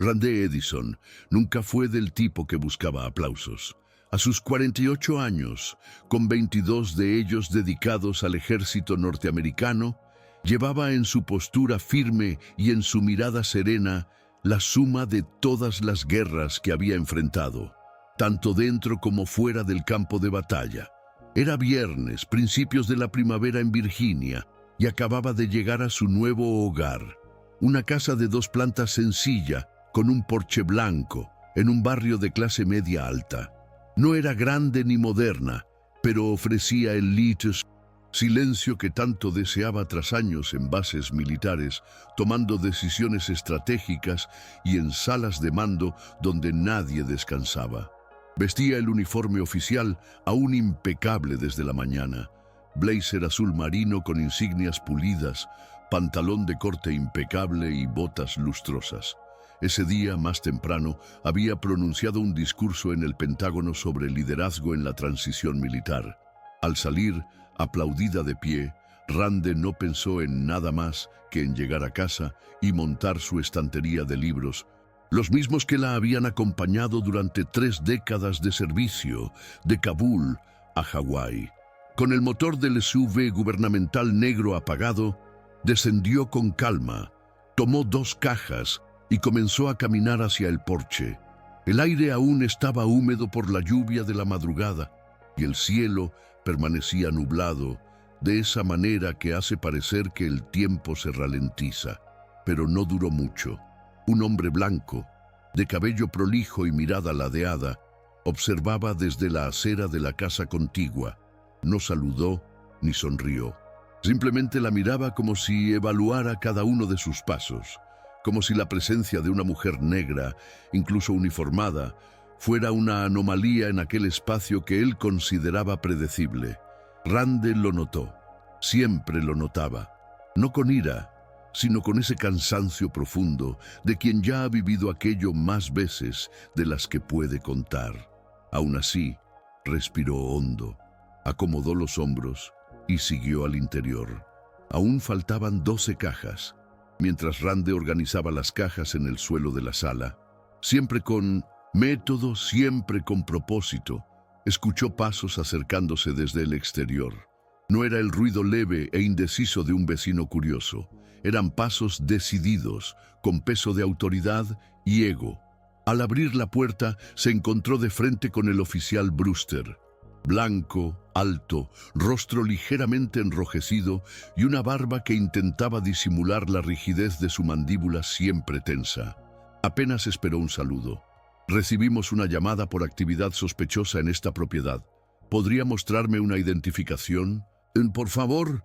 Rande Edison nunca fue del tipo que buscaba aplausos. A sus 48 años, con 22 de ellos dedicados al ejército norteamericano, llevaba en su postura firme y en su mirada serena la suma de todas las guerras que había enfrentado, tanto dentro como fuera del campo de batalla. Era viernes, principios de la primavera en Virginia, y acababa de llegar a su nuevo hogar, una casa de 2 plantas sencilla, con un porche blanco, en un barrio de clase media alta. No era grande ni moderna, pero ofrecía el silencio que tanto deseaba tras años en bases militares, tomando decisiones estratégicas y en salas de mando donde nadie descansaba. Vestía el uniforme oficial, aún impecable desde la mañana. Blazer azul marino con insignias pulidas, pantalón de corte impecable y botas lustrosas. Ese día, más temprano, había pronunciado un discurso en el Pentágono sobre liderazgo en la transición militar. Al salir, aplaudida de pie, Rande no pensó en nada más que en llegar a casa y montar su estantería de libros, los mismos que la habían acompañado durante 3 décadas de servicio, de Kabul a Hawái. Con el motor del SUV gubernamental negro apagado, descendió con calma, tomó 2 cajas y comenzó a caminar hacia el porche. El aire aún estaba húmedo por la lluvia de la madrugada y el cielo permanecía nublado, de esa manera que hace parecer que el tiempo se ralentiza. Pero no duró mucho. Un hombre blanco, de cabello prolijo y mirada ladeada, observaba desde la acera de la casa contigua. No saludó ni sonrió. Simplemente la miraba como si evaluara cada uno de sus pasos, como si la presencia de una mujer negra, incluso uniformada, fuera una anomalía en aquel espacio que él consideraba predecible. Rande lo notó, siempre lo notaba, no con ira, sino con ese cansancio profundo de quien ya ha vivido aquello más veces de las que puede contar. Aún así, respiró hondo, acomodó los hombros y siguió al interior. Aún faltaban 12 cajas. Mientras Rande organizaba las cajas en el suelo de la sala, siempre con método, siempre con propósito, escuchó pasos acercándose desde el exterior. No era el ruido leve e indeciso de un vecino curioso, eran pasos decididos, con peso de autoridad y ego. Al abrir la puerta, se encontró de frente con el oficial Brewster, blanco, alto, rostro ligeramente enrojecido y una barba que intentaba disimular la rigidez de su mandíbula siempre tensa. Apenas esperó un saludo. Recibimos una llamada por actividad sospechosa en esta propiedad. ¿Podría mostrarme una identificación? Por favor,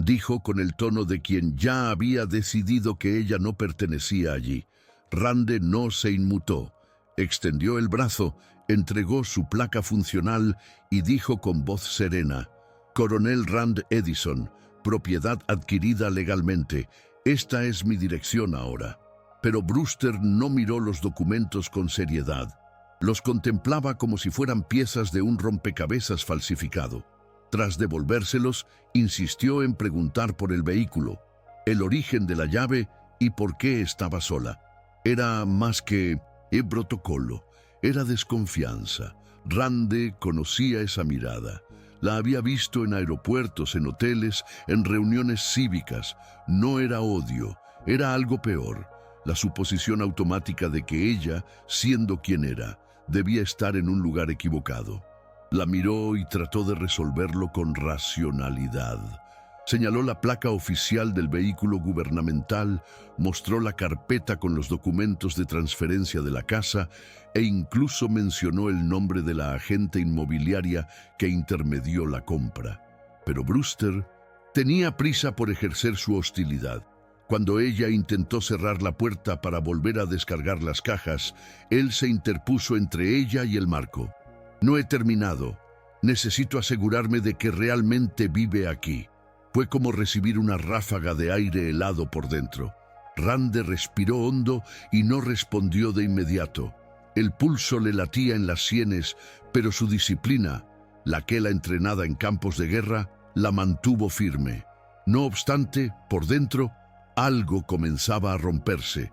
dijo con el tono de quien ya había decidido que ella no pertenecía allí. Rande no se inmutó. Extendió el brazo, entregó su placa funcional y dijo con voz serena: Coronel Rand Edison, propiedad adquirida legalmente. Esta es mi dirección ahora. Pero Brewster no miró los documentos con seriedad. Los contemplaba como si fueran piezas de un rompecabezas falsificado. Tras devolvérselos, insistió en preguntar por el vehículo, el origen de la llave y por qué estaba sola. Era más que protocolo, era desconfianza. Rande conocía esa mirada. La había visto en aeropuertos, en hoteles, en reuniones cívicas. No era odio, era algo peor. La suposición automática de que ella, siendo quien era, debía estar en un lugar equivocado. La miró y trató de resolverlo con racionalidad. Señaló la placa oficial del vehículo gubernamental, mostró la carpeta con los documentos de transferencia de la casa e incluso mencionó el nombre de la agente inmobiliaria que intermedió la compra. Pero Brewster tenía prisa por ejercer su hostilidad. Cuando ella intentó cerrar la puerta para volver a descargar las cajas, él se interpuso entre ella y el marco. No he terminado. Necesito asegurarme de que realmente vive aquí. Fue como recibir una ráfaga de aire helado por dentro. Rande respiró hondo y no respondió de inmediato. El pulso le latía en las sienes, pero su disciplina, la quela entrenada en campos de guerra, la mantuvo firme. No obstante, por dentro, algo comenzaba a romperse.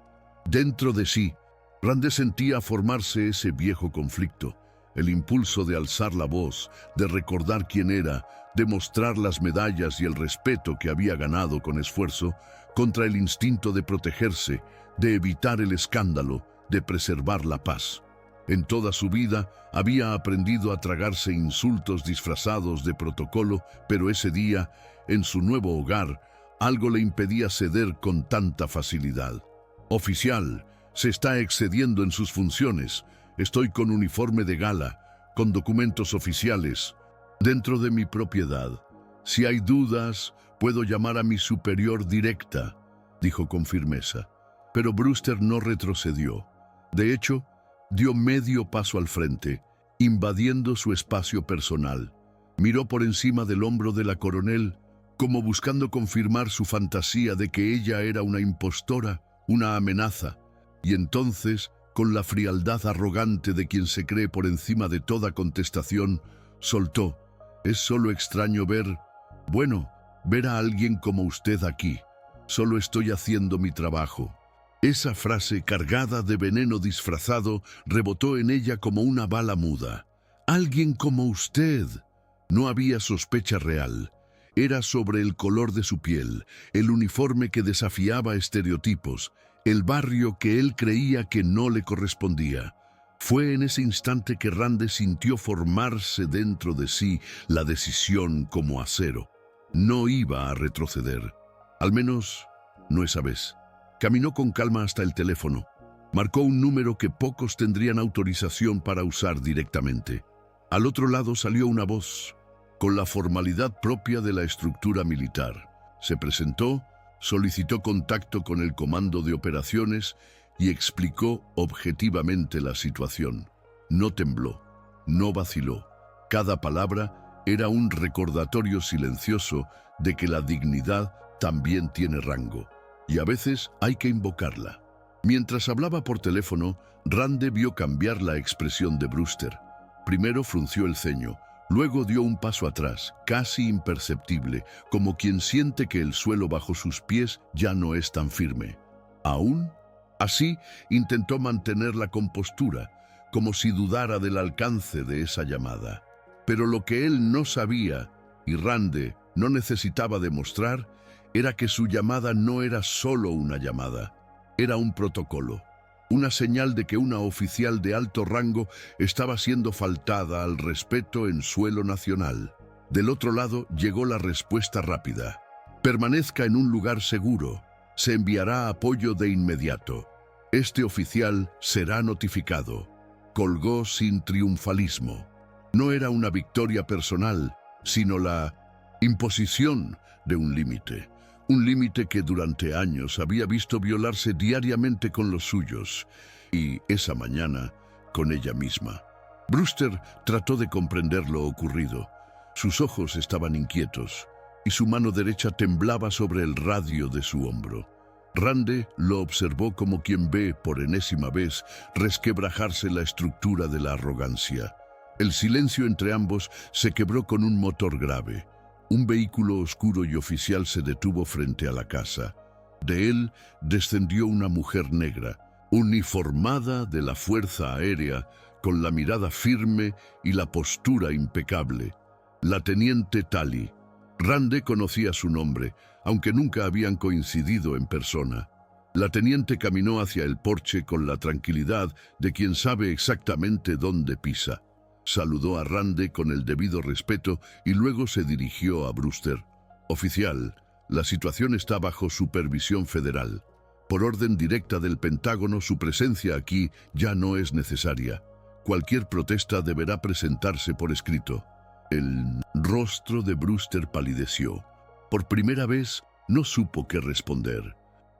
Dentro de sí, Rande sentía formarse ese viejo conflicto, el impulso de alzar la voz, de recordar quién era, de mostrar las medallas y el respeto que había ganado con esfuerzo, contra el instinto de protegerse, de evitar el escándalo, de preservar la paz. En toda su vida había aprendido a tragarse insultos disfrazados de protocolo, pero ese día, en su nuevo hogar, algo le impedía ceder con tanta facilidad. «Oficial, se está excediendo en sus funciones. Estoy con uniforme de gala, con documentos oficiales, dentro de mi propiedad. Si hay dudas, puedo llamar a mi superior directa», dijo con firmeza. Pero Brewster no retrocedió. De hecho, dio medio paso al frente, invadiendo su espacio personal. Miró por encima del hombro de la coronel, como buscando confirmar su fantasía de que ella era una impostora, una amenaza. Y entonces, con la frialdad arrogante de quien se cree por encima de toda contestación, soltó: «Es solo extraño ver a alguien como usted aquí. Solo estoy haciendo mi trabajo». Esa frase, cargada de veneno disfrazado, rebotó en ella como una bala muda. «Alguien como usted». No había sospecha real. Era sobre el color de su piel, el uniforme que desafiaba estereotipos, el barrio que él creía que no le correspondía. Fue en ese instante que Rande sintió formarse dentro de sí la decisión como acero. No iba a retroceder. Al menos, no esa vez. Caminó con calma hasta el teléfono. Marcó un número que pocos tendrían autorización para usar directamente. Al otro lado salió una voz, con la formalidad propia de la estructura militar. Se presentó, solicitó contacto con el comando de operaciones y explicó objetivamente la situación. No tembló, no vaciló. Cada palabra era un recordatorio silencioso de que la dignidad también tiene rango, y a veces hay que invocarla. Mientras hablaba por teléfono, Rande vio cambiar la expresión de Brewster. Primero frunció el ceño, luego dio un paso atrás, casi imperceptible, como quien siente que el suelo bajo sus pies ya no es tan firme. ¿Aún? Así intentó mantener la compostura, como si dudara del alcance de esa llamada. Pero lo que él no sabía, y Rande no necesitaba demostrar, era que su llamada no era solo una llamada, era un protocolo. Una señal de que una oficial de alto rango estaba siendo faltada al respeto en suelo nacional. Del otro lado llegó la respuesta rápida: «Permanezca en un lugar seguro. Se enviará apoyo de inmediato. Este oficial será notificado». Colgó sin triunfalismo. No era una victoria personal, sino la imposición de un límite. Un límite que durante años había visto violarse diariamente con los suyos, y esa mañana con ella misma. Brewster trató de comprender lo ocurrido. Sus ojos estaban inquietos, y su mano derecha temblaba sobre el radio de su hombro. Rande lo observó como quien ve, por enésima vez, resquebrajarse la estructura de la arrogancia. El silencio entre ambos se quebró con un motor grave. Un vehículo oscuro y oficial se detuvo frente a la casa. De él descendió una mujer negra, uniformada de la Fuerza Aérea, con la mirada firme y la postura impecable. La teniente Tali. Rande conocía su nombre, aunque nunca habían coincidido en persona. La teniente caminó hacia el porche con la tranquilidad de quien sabe exactamente dónde pisa. Saludó a Rande con el debido respeto y luego se dirigió a Brewster. «Oficial, la situación está bajo supervisión federal. Por orden directa del Pentágono, su presencia aquí ya no es necesaria. Cualquier protesta deberá presentarse por escrito». El rostro de Brewster palideció. Por primera vez, no supo qué responder.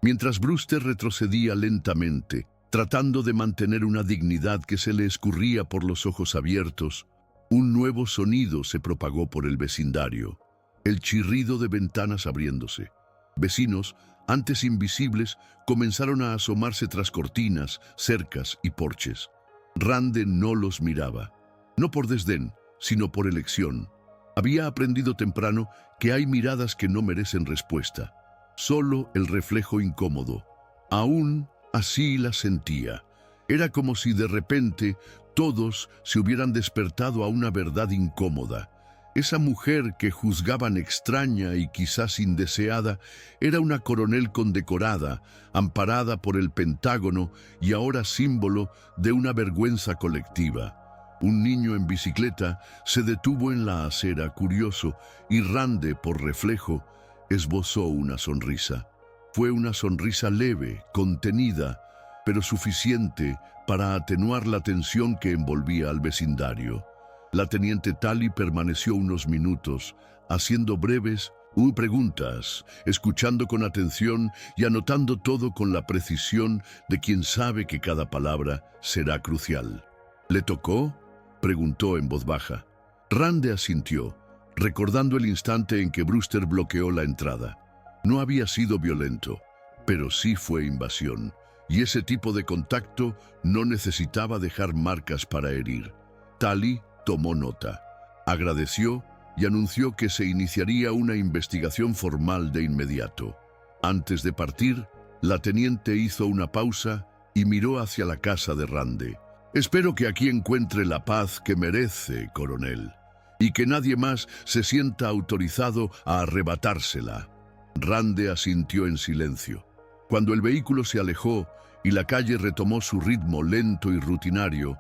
Mientras Brewster retrocedía lentamente, tratando de mantener una dignidad que se le escurría por los ojos abiertos, un nuevo sonido se propagó por el vecindario. El chirrido de ventanas abriéndose. Vecinos, antes invisibles, comenzaron a asomarse tras cortinas, cercas y porches. Rande no los miraba, no por desdén, sino por elección. Había aprendido temprano que hay miradas que no merecen respuesta, solo el reflejo incómodo. Aún así la sentía. Era como si de repente todos se hubieran despertado a una verdad incómoda. Esa mujer que juzgaban extraña y quizás indeseada era una coronel condecorada, amparada por el Pentágono y ahora símbolo de una vergüenza colectiva. Un niño en bicicleta se detuvo en la acera, curioso, y Rande, por reflejo, esbozó una sonrisa. Fue una sonrisa leve, contenida, pero suficiente para atenuar la tensión que envolvía al vecindario. La teniente Tally permaneció unos minutos, haciendo breves preguntas, escuchando con atención y anotando todo con la precisión de quien sabe que cada palabra será crucial. ¿Le tocó?, preguntó en voz baja. Rande asintió, recordando el instante en que Brewster bloqueó la entrada. No había sido violento, pero sí fue invasión, y ese tipo de contacto no necesitaba dejar marcas para herir. Tally tomó nota, agradeció y anunció que se iniciaría una investigación formal de inmediato. Antes de partir, la teniente hizo una pausa y miró hacia la casa de Rande. «Espero que aquí encuentre la paz que merece, coronel, y que nadie más se sienta autorizado a arrebatársela». Rande asintió en silencio. Cuando el vehículo se alejó y la calle retomó su ritmo lento y rutinario,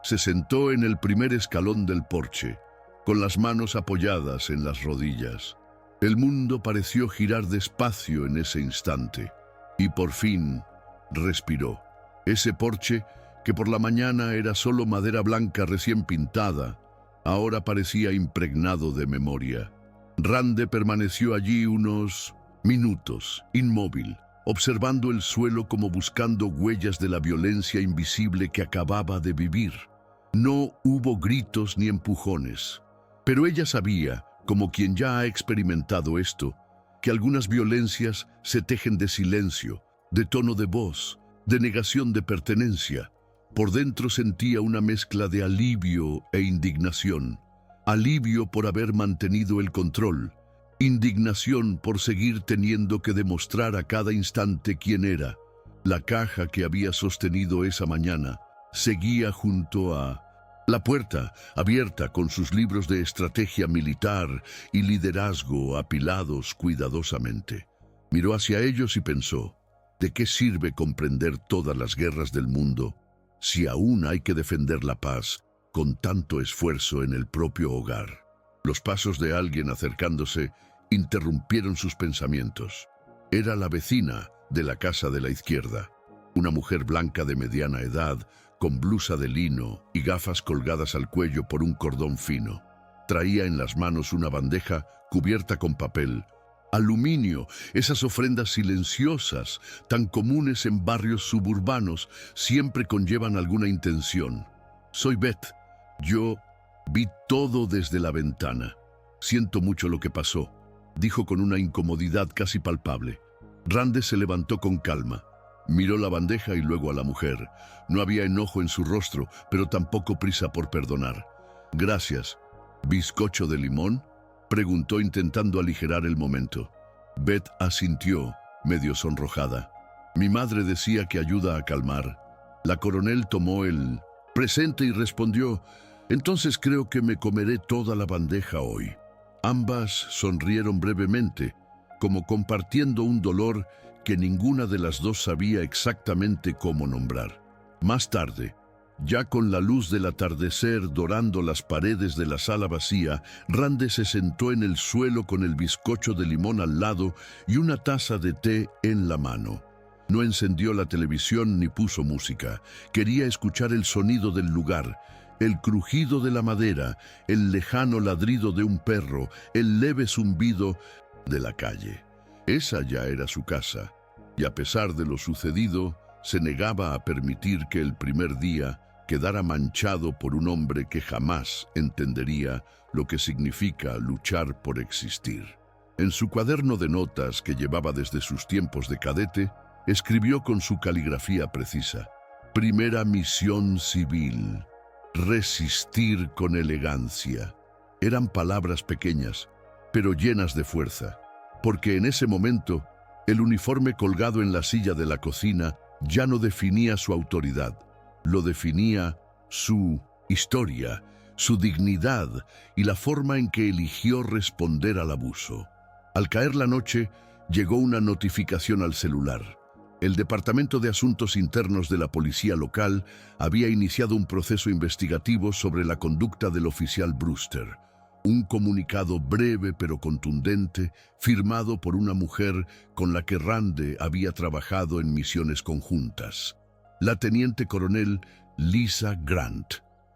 se sentó en el primer escalón del porche, con las manos apoyadas en las rodillas. El mundo pareció girar despacio en ese instante, y por fin respiró. Ese porche, que por la mañana era solo madera blanca recién pintada, ahora parecía impregnado de memoria. Rande permaneció allí unos minutos, inmóvil, observando el suelo como buscando huellas de la violencia invisible que acababa de vivir. No hubo gritos ni empujones, pero ella sabía, como quien ya ha experimentado esto, que algunas violencias se tejen de silencio, de tono de voz, de negación de pertenencia. Por dentro sentía una mezcla de alivio e indignación. Alivio por haber mantenido el control, indignación por seguir teniendo que demostrar a cada instante quién era. La caja que había sostenido esa mañana seguía junto a la puerta, abierta con sus libros de estrategia militar y liderazgo apilados cuidadosamente. Miró hacia ellos y pensó, ¿de qué sirve comprender todas las guerras del mundo si aún hay que defender la paz con tanto esfuerzo en el propio hogar? Los pasos de alguien acercándose interrumpieron sus pensamientos. Era la vecina de la casa de la izquierda, una mujer blanca de mediana edad, con blusa de lino y gafas colgadas al cuello por un cordón fino. Traía en las manos una bandeja cubierta con papel, aluminio, esas ofrendas silenciosas, tan comunes en barrios suburbanos, siempre conllevan alguna intención. «Soy Beth. Yo vi todo desde la ventana. Siento mucho lo que pasó», dijo con una incomodidad casi palpable. Rande se levantó con calma. Miró la bandeja y luego a la mujer. No había enojo en su rostro, pero tampoco prisa por perdonar. «Gracias. ¿Bizcocho de limón?», preguntó intentando aligerar el momento. Beth asintió, medio sonrojada. «Mi madre decía que ayuda a calmar». La coronel tomó el presente y respondió, «Entonces creo que me comeré toda la bandeja hoy». Ambas sonrieron brevemente, como compartiendo un dolor que ninguna de las dos sabía exactamente cómo nombrar. Más tarde, ya con la luz del atardecer dorando las paredes de la sala vacía, Rande se sentó en el suelo con el bizcocho de limón al lado y una taza de té en la mano. No encendió la televisión ni puso música. Quería escuchar el sonido del lugar, el crujido de la madera, el lejano ladrido de un perro, el leve zumbido de la calle. Esa ya era su casa, y a pesar de lo sucedido, se negaba a permitir que el primer día quedara manchado por un hombre que jamás entendería lo que significa luchar por existir. En su cuaderno de notas que llevaba desde sus tiempos de cadete, escribió con su caligrafía precisa: «Primera misión civil, resistir con elegancia». Eran palabras pequeñas, pero llenas de fuerza, porque en ese momento el uniforme colgado en la silla de la cocina ya no definía su autoridad. Lo definía su historia, su dignidad y la forma en que eligió responder al abuso. Al caer la noche, llegó una notificación al celular. El Departamento de Asuntos Internos de la policía local había iniciado un proceso investigativo sobre la conducta del oficial Brewster. Un comunicado breve pero contundente, firmado por una mujer con la que Rande había trabajado en misiones conjuntas. La teniente coronel Lisa Grant.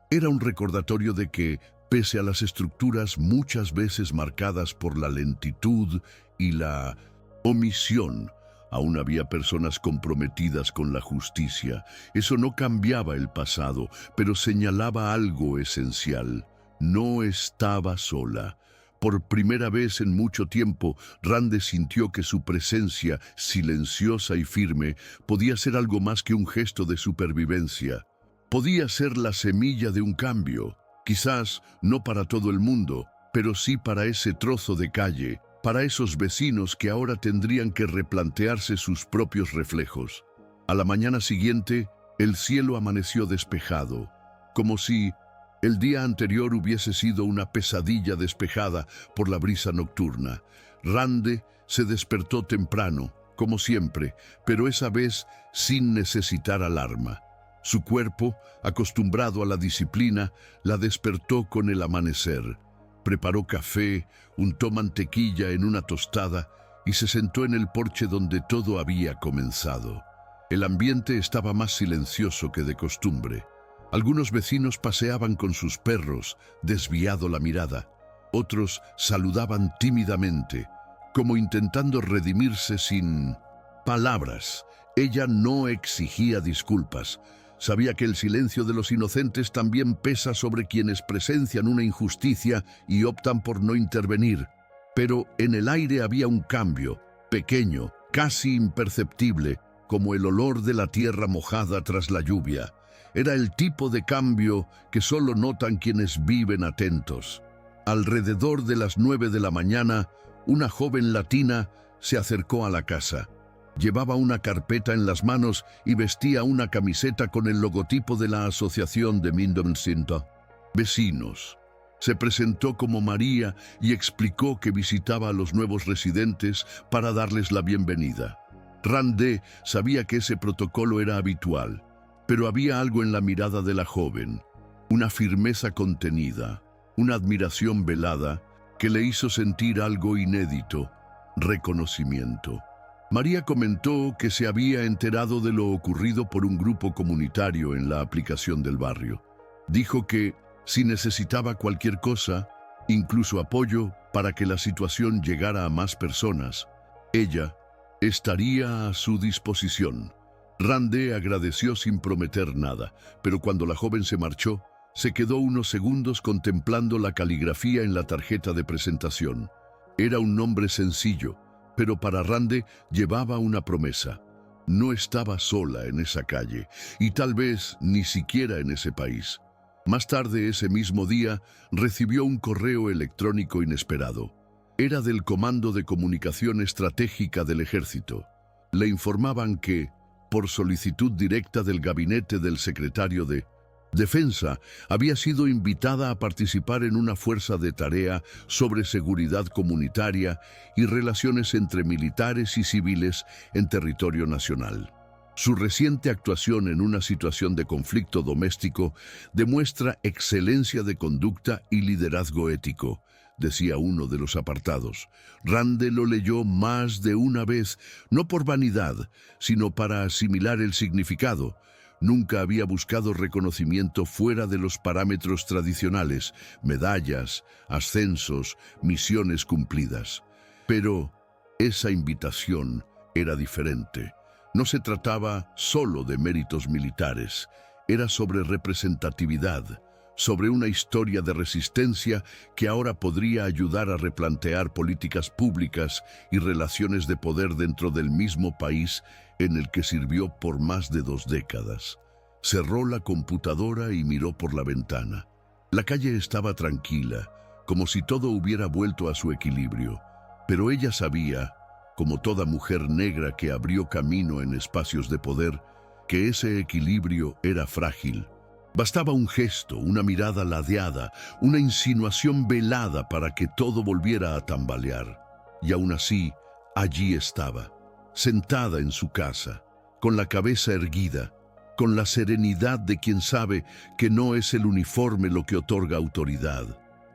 Era un recordatorio de que, pese a las estructuras muchas veces marcadas por la lentitud y la omisión, aún había personas comprometidas con la justicia. Eso no cambiaba el pasado, pero señalaba algo esencial. No estaba sola. Por primera vez en mucho tiempo, Rande sintió que su presencia, silenciosa y firme, podía ser algo más que un gesto de supervivencia. Podía ser la semilla de un cambio, quizás no para todo el mundo, pero sí para ese trozo de calle, para esos vecinos que ahora tendrían que replantearse sus propios reflejos. A la mañana siguiente, el cielo amaneció despejado, como si el día anterior hubiese sido una pesadilla despejada por la brisa nocturna. Rande se despertó temprano, como siempre, pero esa vez sin necesitar alarma. Su cuerpo, acostumbrado a la disciplina, la despertó con el amanecer. Preparó café, untó mantequilla en una tostada y se sentó en el porche donde todo había comenzado. El ambiente estaba más silencioso que de costumbre. Algunos vecinos paseaban con sus perros, desviado la mirada. Otros saludaban tímidamente, como intentando redimirse sin palabras. Ella no exigía disculpas. Sabía que el silencio de los inocentes también pesa sobre quienes presencian una injusticia y optan por no intervenir. Pero en el aire había un cambio, pequeño, casi imperceptible, como el olor de la tierra mojada tras la lluvia. Era el tipo de cambio que solo notan quienes viven atentos. Alrededor de las 9 de la mañana, una joven latina se acercó a la casa. Llevaba una carpeta en las manos y vestía una camiseta con el logotipo de la Asociación de Mindoncinta. Vecinos. Se presentó como María y explicó que visitaba a los nuevos residentes para darles la bienvenida. Rande sabía que ese protocolo era habitual, pero había algo en la mirada de la joven, una firmeza contenida, una admiración velada que le hizo sentir algo inédito, reconocimiento. María comentó que se había enterado de lo ocurrido por un grupo comunitario en la aplicación del barrio. Dijo que, si necesitaba cualquier cosa, incluso apoyo para que la situación llegara a más personas, ella estaría a su disposición. Rande agradeció sin prometer nada, pero cuando la joven se marchó, se quedó unos segundos contemplando la caligrafía en la tarjeta de presentación. Era un nombre sencillo, pero para Rande llevaba una promesa. No estaba sola en esa calle, y tal vez ni siquiera en ese país. Más tarde ese mismo día, recibió un correo electrónico inesperado. Era del Comando de Comunicación Estratégica del Ejército. Le informaban que, por solicitud directa del gabinete del secretario de Defensa, había sido invitada a participar en una fuerza de tarea sobre seguridad comunitaria y relaciones entre militares y civiles en territorio nacional. Su reciente actuación en una situación de conflicto doméstico demuestra excelencia de conducta y liderazgo ético, decía uno de los apartados. Rande lo leyó más de una vez, no por vanidad, sino para asimilar el significado. Nunca había buscado reconocimiento fuera de los parámetros tradicionales, medallas, ascensos, misiones cumplidas. Pero esa invitación era diferente. No se trataba solo de méritos militares, era sobre representatividad, sobre una historia de resistencia que ahora podría ayudar a replantear políticas públicas y relaciones de poder dentro del mismo país en el que sirvió por más de 2 décadas. Cerró la computadora y miró por la ventana. La calle estaba tranquila, como si todo hubiera vuelto a su equilibrio, pero ella sabía, como toda mujer negra que abrió camino en espacios de poder, que ese equilibrio era frágil. Bastaba un gesto, una mirada ladeada, una insinuación velada para que todo volviera a tambalear. Y aún así, allí estaba, sentada en su casa, con la cabeza erguida, con la serenidad de quien sabe que no es el uniforme lo que otorga autoridad,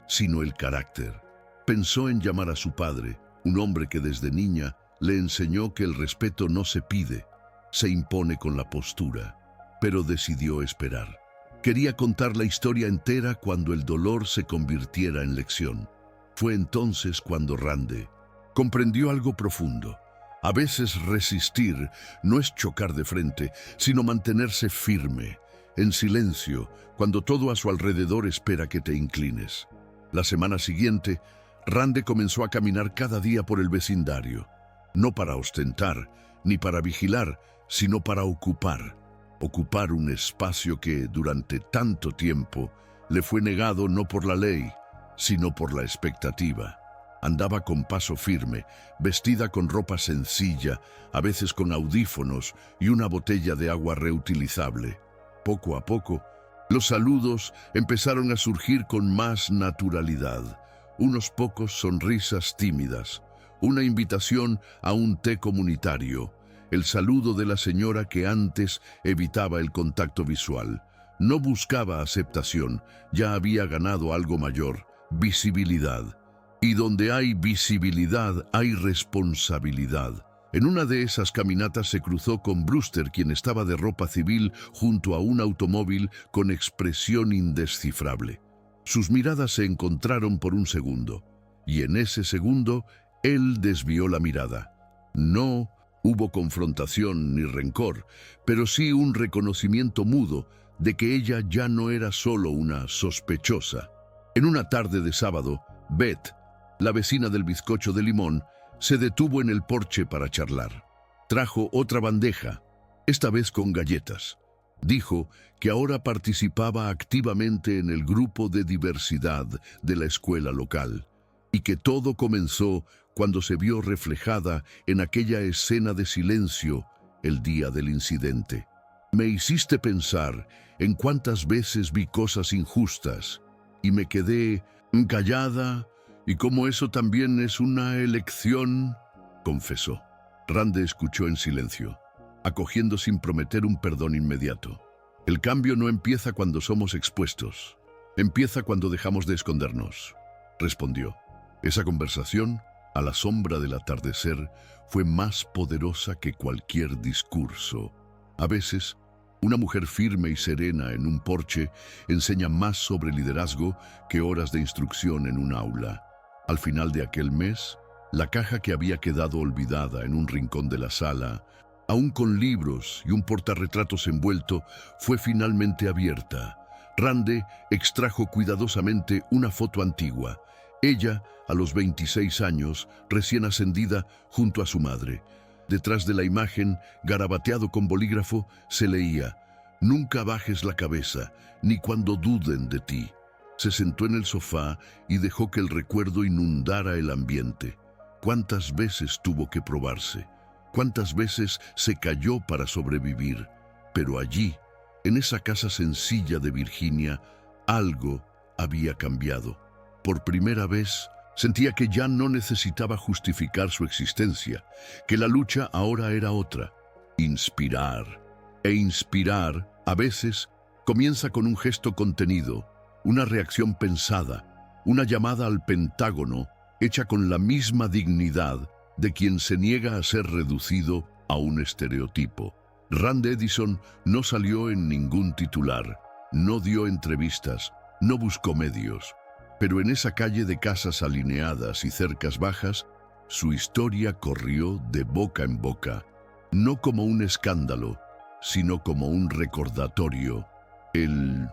sino el carácter. Pensó en llamar a su padre, un hombre que desde niña le enseñó que el respeto no se pide, se impone con la postura, pero decidió esperar. Quería contar la historia entera cuando el dolor se convirtiera en lección. Fue entonces cuando Rande comprendió algo profundo. A veces resistir no es chocar de frente, sino mantenerse firme, en silencio, cuando todo a su alrededor espera que te inclines. La semana siguiente, Rande comenzó a caminar cada día por el vecindario, no para ostentar, ni para vigilar, sino para ocupar un espacio que durante tanto tiempo le fue negado no por la ley, sino por la expectativa. Andaba con paso firme, vestida con ropa sencilla, a veces con audífonos y una botella de agua reutilizable. Poco a poco, los saludos empezaron a surgir con más naturalidad. Unos pocos sonrisas tímidas, una invitación a un té comunitario, el saludo de la señora que antes evitaba el contacto visual. No buscaba aceptación, ya había ganado algo mayor, visibilidad. Y donde hay visibilidad, hay responsabilidad. En una de esas caminatas se cruzó con Brewster, quien estaba de ropa civil junto a un automóvil con expresión indescifrable. Sus miradas se encontraron por un segundo, y en ese segundo, él desvió la mirada. No hubo confrontación ni rencor, pero sí un reconocimiento mudo de que ella ya no era solo una sospechosa. En una tarde de sábado, Beth, la vecina del bizcocho de limón, se detuvo en el porche para charlar. Trajo otra bandeja, esta vez con galletas. Dijo que ahora participaba activamente en el grupo de diversidad de la escuela local y que todo comenzó cuando se vio reflejada en aquella escena de silencio el día del incidente. Me hiciste pensar en cuántas veces vi cosas injustas y me quedé callada y cómo eso también es una elección, confesó. Rande escuchó en silencio, acogiendo sin prometer un perdón inmediato. El cambio no empieza cuando somos expuestos, empieza cuando dejamos de escondernos, respondió. Esa conversación, a la sombra del atardecer, fue más poderosa que cualquier discurso. A veces, una mujer firme y serena en un porche enseña más sobre liderazgo que horas de instrucción en un aula. Al final de aquel mes, la caja que había quedado olvidada en un rincón de la sala, aún con libros y un portarretratos envuelto, fue finalmente abierta. Rande extrajo cuidadosamente una foto antigua. Ella, a los 26 años, recién ascendida, junto a su madre. Detrás de la imagen, garabateado con bolígrafo, se leía: «Nunca bajes la cabeza, ni cuando duden de ti». Se sentó en el sofá y dejó que el recuerdo inundara el ambiente. ¿Cuántas veces tuvo que probarse? ¿Cuántas veces se cayó para sobrevivir? Pero allí, en esa casa sencilla de Virginia, algo había cambiado. Por primera vez, sentía que ya no necesitaba justificar su existencia, que la lucha ahora era otra: inspirar. E inspirar, a veces, comienza con un gesto contenido, una reacción pensada, una llamada al Pentágono hecha con la misma dignidad de quien se niega a ser reducido a un estereotipo. Rand Edison no salió en ningún titular, no dio entrevistas, no buscó medios. Pero en esa calle de casas alineadas y cercas bajas, su historia corrió de boca en boca, no como un escándalo, sino como un recordatorio. El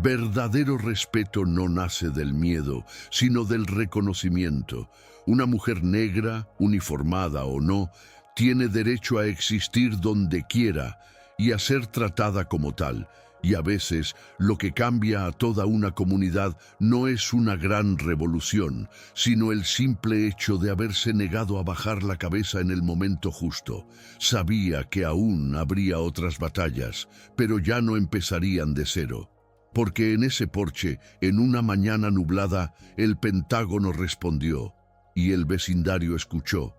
verdadero respeto no nace del miedo, sino del reconocimiento. Una mujer negra, uniformada o no, tiene derecho a existir donde quiera y a ser tratada como tal, Y a veces lo que cambia a toda una comunidad no es una gran revolución, sino el simple hecho de haberse negado a bajar la cabeza en el momento justo. Sabía que aún habría otras batallas, pero ya no empezarían de cero. Porque en ese porche, en una mañana nublada, el Pentágono respondió, y el vecindario escuchó.